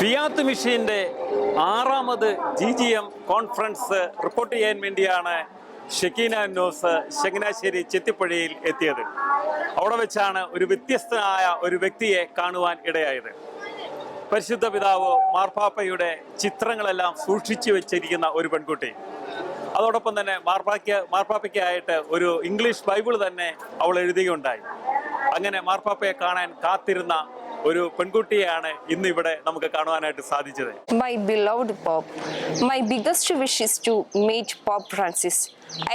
Fiat മിഷീൻ്റെ 6ാമത് GGM conference report ചെയ്യാൻ വേണ്ടിയാണ് Shekinah news Changanassery ചെത്തിപ്പുഴയിൽ എത്തിയത്. അവിടെ വെച്ചാണ് ഒരു വ്യത്യസ്തനായ ഒരു വ്യക്തിയെ കാണുവാൻ ഇടയായത്. പരിശുദ്ധ പിതാവ് മാർപ്പാപ്പയുടെ ചിത്രങ്ങളെല്ലാം സൂക്ഷിച്ചു വെച്ചിരിക്കുന്ന ഒരു പെൺകുട്ടി. അതോടൊപ്പം തന്നെ മാർപ്പാപ്പയ്ക്കായിട്ട് ഒരു ഇംഗ്ലീഷ് ബൈബിൾ തന്നെ അവൾ എഴുതുകയുണ്ടായി. അങ്ങനെ മാർപ്പാപ്പയെ കാണാൻ കാത്തിരുന്ന ഒരു പെൺകുട്ടിയാണ് ഇന്ന് ഇവിടെ നമുക്ക് കാണുവാനായിട്ട് സാധിച്ചത്. My beloved Pope, my biggest wish is to meet Pope Francis.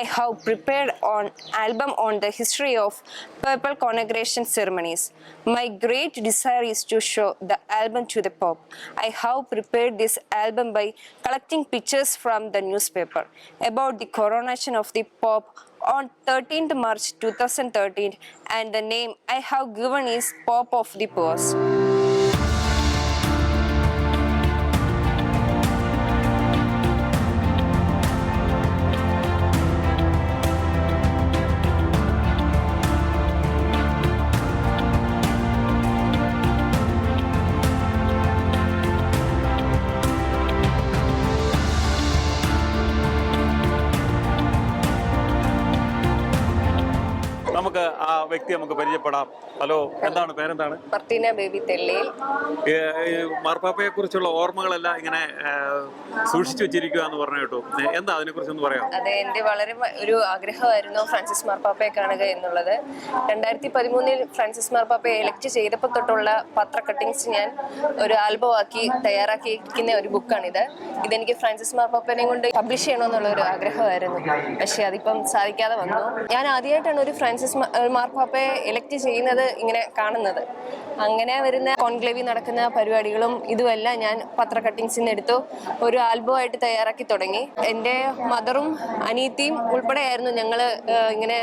I have prepared an album on the history of papal consagram ceremonies. My great desire is to show the album to the Pope. I have prepared this album by collecting pictures from the newspaper about the coronation of the Pope on 13th March 2013, and the name I have given is Pope of the Popes. നമുക്ക് ആ വ്യക്തി നമുക്ക് പരിചയപ്പെടാം. Hello, എന്താണ് പേരെന്താണ്? മർത്തീന baby Thelliyil. മാർപ്പാപ്പയെ കുറിച്ചുള്ള ഓർമ്മകളെല്ലാം ഇങ്ങനെ സൂക്ഷിച്ചു വെച്ചിരിക്കുക എന്ന് പറഞ്ഞു കേട്ടു. എന്താ അതിനെ കുറിച്ചൊന്ന് പറയാം? അതെ, എൻ്റെ വളരെ ഒരു ആഗ്രഹമായിരുന്നു ഫ്രാൻസിസ് മാർപ്പാപ്പയെ കാണുക എന്നുള്ളത്. 2013 ഫ്രാൻസിസ് മാർപ്പാപ്പയെ എലക്ട് ചെയ്തപ്പോൾ തൊട്ടുള്ള പത്ര കട്ടിങ്സ് ഞാൻ ഒരു ആൽബം ആക്കി തയ്യാറാക്കിയിരിക്കുന്ന ഒരു ബുക്കാണിത്. ഇതെനിക്ക് ഫ്രാൻസിസ് മാർപ്പാപ്പനെ കൊണ്ട് പബ്ലിഷ് ചെയ്യണമെന്നുള്ള ഒരു ആഗ്രഹമായിരുന്നു. പക്ഷെ അതിപ്പം സാധിക്കാതെ വന്നു. ഞാൻ ആദ്യമായിട്ടാണ് ഒരു ഫ്രാൻസിസ് മാർപ്പാപ്പയെ എലക്ട് ചെയ്യുന്നത് ഇങ്ങനെ കാണുന്നത്. അങ്ങനെ വരുന്ന കോൺക്ലേവി നടക്കുന്ന പരിപാടികളും ഇതുമെല്ലാം ഞാൻ പത്ര കട്ടിങ്സിൽ നിന്ന് എടുത്തു ഒരു ആൽബമായിട്ട് തയ്യാറാക്കി തുടങ്ങി. എൻ്റെ മദറും അനിയത്തിയും ഉൾപ്പെടെയായിരുന്നു ഞങ്ങൾ ഇങ്ങനെ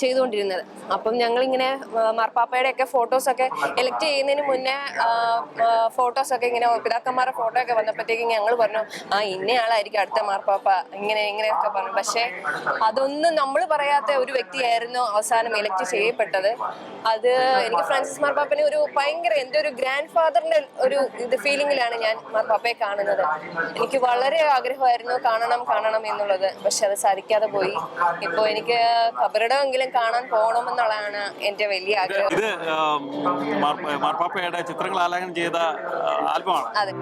ചെയ്തുകൊണ്ടിരുന്നത്. അപ്പം ഞങ്ങളിങ്ങനെ മാർപ്പാപ്പയുടെ ഒക്കെ ഫോട്ടോസൊക്കെ എലക്ട് ചെയ്യുന്നതിന് മുന്നേ ഫോട്ടോസൊക്കെ ഇങ്ങനെ പിതാക്കന്മാരുടെ ഫോട്ടോ ഒക്കെ വന്നപ്പോഴത്തേക്കും ഞങ്ങൾ പറഞ്ഞു, ഇന്നയാളായിരിക്കും അടുത്ത മാർപ്പാപ്പ, ഇങ്ങനെയൊക്കെ പറഞ്ഞു. പക്ഷെ അതൊന്നും നമ്മൾ പറയാത്ത ഒരു വ്യക്തിയായിരുന്നു അവസാനം എലക്ട് ചെയ്യപ്പെട്ടത്. അത് എനിക്ക് ഫ്രാൻസിസ് മാർപ്പാപ്പനെ ഒരു ഭയങ്കര എൻ്റെ ഒരു ഗ്രാൻഡ് ഫാദറിന്റെ ഒരു ഫീലിംഗിലാണ് ഞാൻ മാർപ്പാപ്പയെ കാണുന്നത്. എനിക്ക് വളരെ ആഗ്രഹമായിരുന്നു കാണണം എന്നുള്ളത്. പക്ഷെ അത് സാധിക്കാതെ പോയി. ഇപ്പൊ എനിക്ക് ഖബറിടമെങ്കിലും കാണാൻ പോകണമെന്നുള്ളതാണ് എൻ്റെ വലിയ ആഗ്രഹം. ഇത് മാർപ്പാപ്പയുടെ ചിത്രങ്ങൾ ആലേഖനം ചെയ്ത ആൽബമാണ്. അതെ.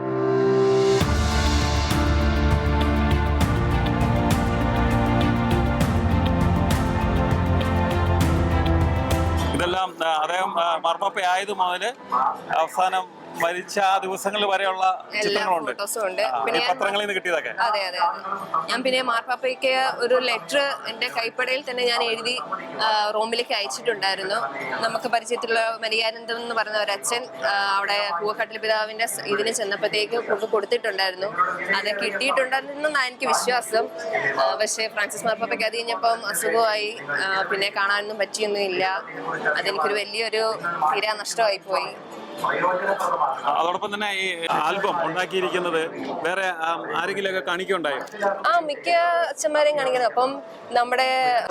ഇതെല്ലാം അദ്ദേഹം മാർപ്പാപ്പ ആയത് മുതൽ അവസാനം മരിച്ച ആ ദിവസങ്ങളിൽ വരെയുള്ള ചിത്രങ്ങളുണ്ട്. പിന്നെ പത്രങ്ങളിൽ നിന്ന് കിട്ടിയതൊക്കെ. അതെ. ഞാൻ പിന്നെ മാർപ്പാപ്പയ്ക്ക് ഒരു ലെറ്റർ എൻ്റെ കൈപ്പടയിൽ തന്നെ ഞാൻ എഴുതി റോമിലേക്ക് അയച്ചിട്ടുണ്ടായിരുന്നു. നമുക്ക് പരിചയത്തിലുള്ള മരിയാനന്ദം എന്ന് പറഞ്ഞ ഒരു അച്ഛൻ അവിടെ പൂവക്കാട്ടിൽ പിതാവിന്റെ ഇതിന് ചെന്നപ്പോഴത്തേക്ക് കൊണ്ട് കൊടുത്തിട്ടുണ്ടായിരുന്നു. അത് കിട്ടിയിട്ടുണ്ടായിരുന്നെന്നാണ് എനിക്ക് വിശ്വാസം. പക്ഷേ ഫ്രാൻസിസ് മാർപ്പാപ്പയ്ക്ക് അത് കഴിഞ്ഞപ്പം അസുഖമായി, പിന്നെ കാണാനൊന്നും പറ്റിയൊന്നുമില്ല. അതെനിക്കൊരു വലിയൊരു തീരാ നഷ്ടമായി പോയി. അതോടൊപ്പം തന്നെ ഈ ആൽബം ഉണ്ടാക്കിയിരിക്കുന്നത് വേറെ ആരെങ്കിലുമൊക്കെ കാണിക്കുണ്ടായോ? മിക്ക അച്ഛന്മാരെയും കാണിക്കുന്നത്. അപ്പം നമ്മുടെ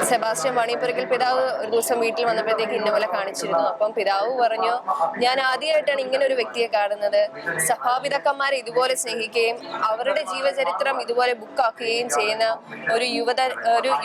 സെബാസ്റ്റ്യൻ വാണിയപ്പുരയ്ക്കൽ പിതാവ് ഒരു ദിവസം വീട്ടിൽ വന്നപ്പോഴത്തേക്ക് ഇന്നപോലെ കാണിച്ചിരുന്നു. അപ്പം പിതാവ് പറഞ്ഞു, ഞാൻ ആദ്യമായിട്ടാണ് ഇങ്ങനെ ഒരു വ്യക്തിയെ കാണുന്നത്. സഭാപിതാക്കന്മാരെ ഇതുപോലെ സ്നേഹിക്കുകയും അവരുടെ ജീവചരിത്രം ഇതുപോലെ ബുക്കാക്കുകയും ചെയ്യുന്ന ഒരു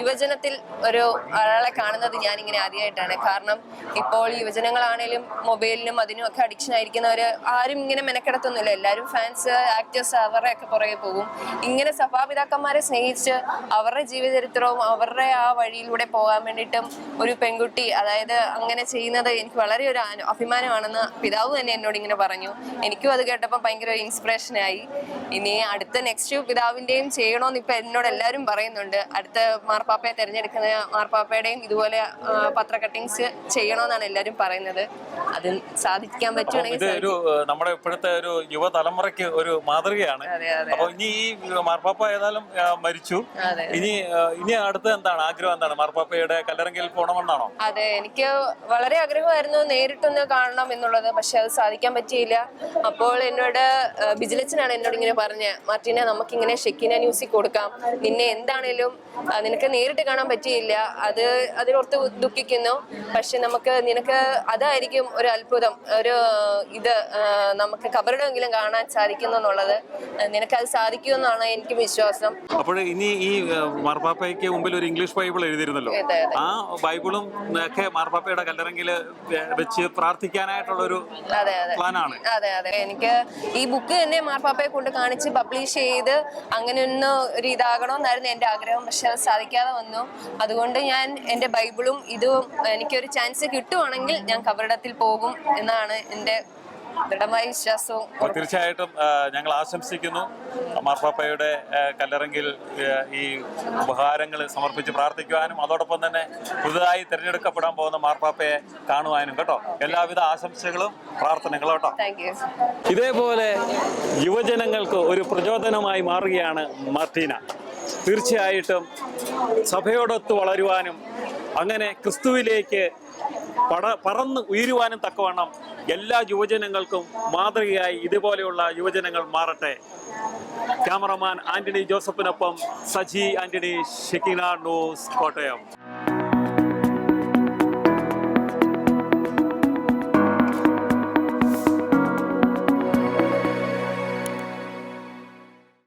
യുവജനത്തിൽ ഒരു ആളെ കാണുന്നത് ഞാനിങ്ങനെ ആദ്യമായിട്ടാണ്. കാരണം ഇപ്പോൾ യുവജനങ്ങളാണേലും മൊബൈലിനും അതിനും ഒക്കെ അഡിക്ഷൻ ആയിരിക്കുന്നവര് ആരും ഇങ്ങനെ മെനക്കെടുത്തൊന്നുമില്ല. എല്ലാവരും ഫാൻസ്, ആക്ടേഴ്സ് അവരുടെ ഒക്കെ പുറകെ പോകും. ഇങ്ങനെ സഭാപിതാക്കന്മാരെ സ്നേഹിച്ച് അവരുടെ ജീവചരിത്രവും അവരുടെ ആ വഴിയിലൂടെ പോകാൻ വേണ്ടിയിട്ടും ഒരു പെൺകുട്ടി, അതായത് അങ്ങനെ ചെയ്യുന്നത് എനിക്ക് വളരെ ഒരു അഭിമാനമാണെന്ന് പിതാവ് തന്നെ എന്നോട് ഇങ്ങനെ പറഞ്ഞു. എനിക്കും അത് കേട്ടപ്പോൾ ഭയങ്കര ഒരു ഇൻസ്പിറേഷനായി. ഇനി അടുത്ത നെക്സ്റ്റ് പിതാവിൻ്റെയും ചെയ്യണമെന്ന് ഇപ്പം എന്നോട് എല്ലാവരും പറയുന്നുണ്ട്. അടുത്ത മാർപ്പാപ്പയെ തിരഞ്ഞെടുക്കുന്ന മാർപ്പാപ്പയുടെയും ഇതുപോലെ പത്ര കട്ടിങ്സ് ചെയ്യണമെന്നാണ് എല്ലാവരും പറയുന്നത്. അത് സാധിക്കാൻ പറ്റും. ഇതൊരു നമ്മുടെ ഇപ്പോഴത്തെ ഒരു യുവതലമുറയ്ക്ക് ഒരു മാതൃകയാണ്. അപ്പൊ ഇനി ഈ മാർപ്പാപ്പ ഏതായാലും മരിച്ചു, ഇനി അടുത്ത എന്താണ് ആഗ്രഹം? എന്താണ് മാർപ്പാപ്പയുടെ കല്ലറങ്കിൽ പോകണമെന്നാണോ? അതെ, എനിക്ക് വളരെ ആഗ്രഹമായിരുന്നു നേരിട്ടൊന്ന് കാണണം എന്നുള്ളത്. പക്ഷെ അത് സാധിക്കാൻ പറ്റിയില്ല. അപ്പോൾ എന്നോട് ബിജിലച്ചനാണ് എന്നോട് ഇങ്ങനെ പറഞ്ഞ്, മാർട്ടിനെ നമുക്കിങ്ങനെ ഷെക്കീന ന്യൂസിൽ കൊടുക്കാം, നിന്നെ എന്താണേലും നിനക്ക് നേരിട്ട് കാണാൻ പറ്റിയില്ല, അതിനോർത്ത് ദുഃഖിക്കുന്നു. പക്ഷെ നിനക്ക് അതായിരിക്കും ഒരു അത്ഭുതം, ഒരു ഇത് നമുക്ക് കബറിടമെങ്കിലും കാണാൻ സാധിക്കുന്നു എന്നുള്ളത്. നിനക്കത് സാധിക്കുമെന്നാണ് എനിക്ക് വിശ്വാസം. അപ്പോൾ ഇനി ഈ മാർപ്പാപ്പയ്ക്ക് മുമ്പിൽ ഒരു ഇംഗ്ലീഷ് ബൈബിൾ എഴുതിയിരുന്നല്ലോ, ആ ബൈബിളും ഒക്കെ മാർപ്പാപ്പയുടെ കല്ലറങ്കിൽ വെച്ച് പ്രാർത്ഥിക്കാനായിട്ടുള്ളൊരു പ്ലാനാണ്. അതെ അതെ, എനിക്ക് ഈ ബുക്ക് തന്നെ മാർപ്പാപ്പയെ കൊണ്ട് കാണിച്ച് പബ്ലിഷ് ചെയ്ത് അങ്ങനെ ഒരു ഇതാകണമെന്നായിരുന്നു എൻ്റെ ആഗ്രഹം. പക്ഷെ അത് സാധിക്കാതെ വന്നു. അതുകൊണ്ട് ഞാൻ എൻ്റെ ബൈബിളും ഇതും എനിക്കൊരു ചാൻസ് കിട്ടുവാണെങ്കിൽ ഞാൻ കബറിടത്തിൽ പോകും എന്നാണ് എൻ്റെ ദൃഢമായ വിശ്വാസവും. തീർച്ചയായിട്ടും ഞങ്ങൾ ആശംസിക്കുന്നു മാർപ്പാപ്പയുടെ കല്ലറങ്കിൽ ഈ ഉപഹാരങ്ങൾ സമർപ്പിച്ച് പ്രാർത്ഥിക്കുവാനും അതോടൊപ്പം തന്നെ പുതുതായി തിരഞ്ഞെടുക്കപ്പെടാൻ പോകുന്ന മാർപ്പാപ്പയെ കാണുവാനും കേട്ടോ. എല്ലാവിധ ആശംസകളും പ്രാർത്ഥനകളും കേട്ടോ. Thank you. ഇതേപോലെ യുവജനങ്ങൾക്ക് ഒരു പ്രചോദനമായി മാറുകയാണ് മാർട്ടീന. തീർച്ചയായിട്ടും സഭയോടൊത്ത് വളരുവാനും അങ്ങനെ ക്രിസ്തുവിലേക്ക് പറന്ന് ഉയരുവാനും തക്കവണ്ണം എല്ലാ യുവജനങ്ങൾക്കും മാതൃകയായി ഇതുപോലെയുള്ള യുവജനങ്ങൾ മാറട്ടെ. ക്യാമറമാൻ ആന്റണി ജോസഫിനൊപ്പം സജി ആന്റണി, ഷെക്കീന ന്യൂസ്, കോട്ടയം.